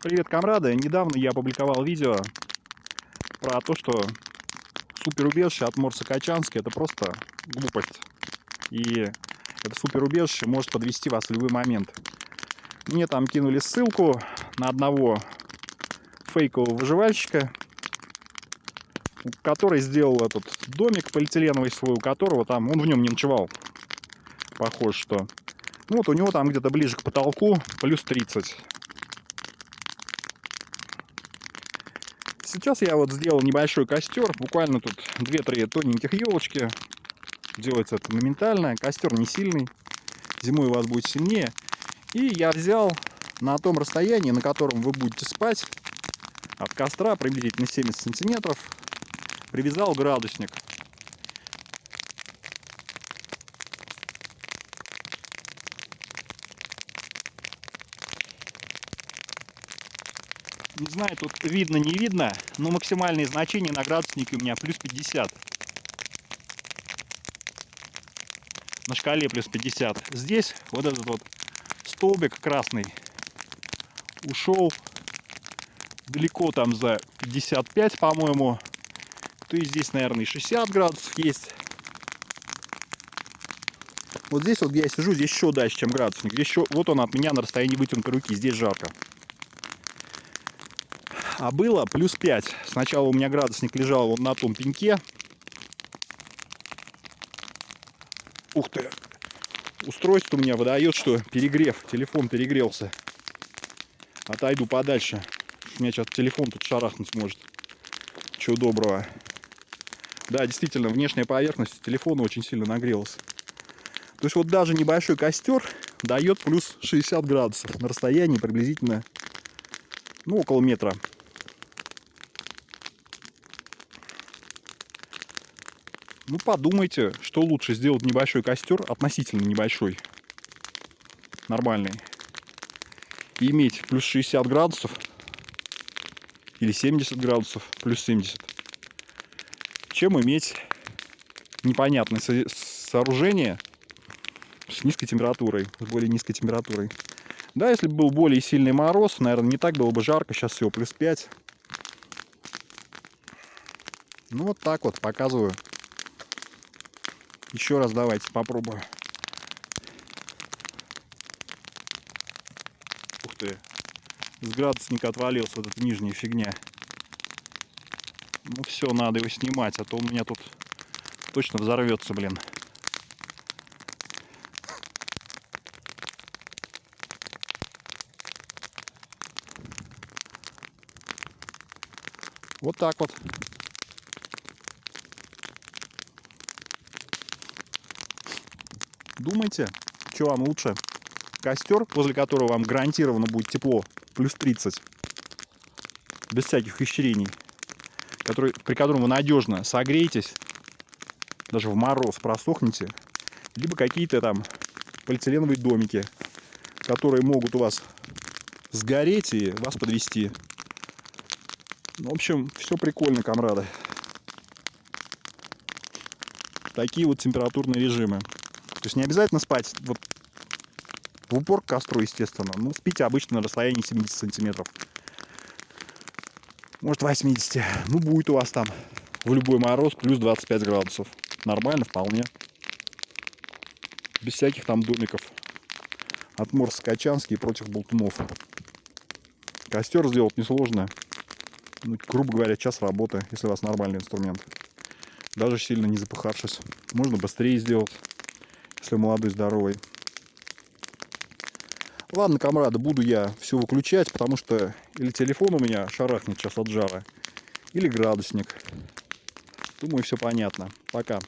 Привет, комрады! Недавно я опубликовал видео про то, что суперубежище от Морсо-Качанский — это просто глупость. И это суперубежище может подвести вас в любой момент. Мне там кинули ссылку на одного фейкового выживальщика, который сделал этот домик полиэтиленовый свой, у которого там, он в нем не ночевал. Похоже, что... Ну вот у него там где-то ближе к потолку плюс 30. Сейчас я вот сделал небольшой костер, буквально тут 2-3 тоненьких елочки. Делается это моментально, костер не сильный, зимой у вас будет сильнее. И я взял на том расстоянии, на котором вы будете спать, от костра приблизительно 70 сантиметров, привязал градусник. Не знаю, тут видно, не видно, но максимальные значения на градуснике у меня плюс 50. На шкале плюс 50. Здесь вот этот вот столбик красный ушел далеко там за 55, по-моему. То есть здесь, наверное, 60 градусов есть. Вот здесь вот, где я сижу, здесь еще дальше, чем градусник. Здесь еще, вот он от меня на расстоянии вытянутой руки. Здесь жарко. А было плюс 5. Сначала у меня градусник лежал вот на том пеньке. Ух ты! Устройство у меня выдает, что перегрев. Телефон перегрелся. Отойду подальше. У меня сейчас телефон тут шарахнуть может. Чего доброго. Да, действительно, внешняя поверхность телефона очень сильно нагрелась. То есть вот даже небольшой костер дает плюс 60 градусов на расстоянии приблизительно, ну, около метра. Ну, подумайте, что лучше сделать небольшой костер, относительно небольшой, нормальный, и иметь плюс 60 градусов или 70 градусов, плюс 70, чем иметь непонятное сооружение с низкой температурой, с более низкой температурой. Да, если бы был более сильный мороз, наверное, не так было бы жарко. Сейчас всего плюс 5. Ну, вот так вот показываю. Еще раз давайте попробую. Ух ты. С градусника отвалилась вот эта нижняя фигня. Ну все, надо его снимать, а то у меня тут точно взорвется, блин. Вот так вот. Думайте, что вам лучше. Костер, возле которого вам гарантированно будет тепло, плюс 30, без всяких исчерений, при котором вы надежно согреетесь, даже в мороз просохнете, либо какие-то там полиэтиленовые домики, которые могут у вас сгореть и вас подвести. В общем, все прикольно, комрады. Такие вот температурные режимы. То есть не обязательно спать вот в упор к костру, естественно. Ну, спите обычно на расстоянии 70 сантиметров. Может, 80. Ну, будет у вас там в любой мороз плюс 25 градусов. Нормально, вполне. Без всяких там домиков. От Морсо-Качанский против болтунов. Костер сделать несложно. Ну, грубо говоря, час работы, если у вас нормальный инструмент. Даже сильно не запыхавшись. Можно быстрее сделать, если молодой, здоровый. Ладно, комрады, буду я все выключать, потому что или телефон у меня шарахнет сейчас от жара, или градусник. Думаю, все понятно. Пока.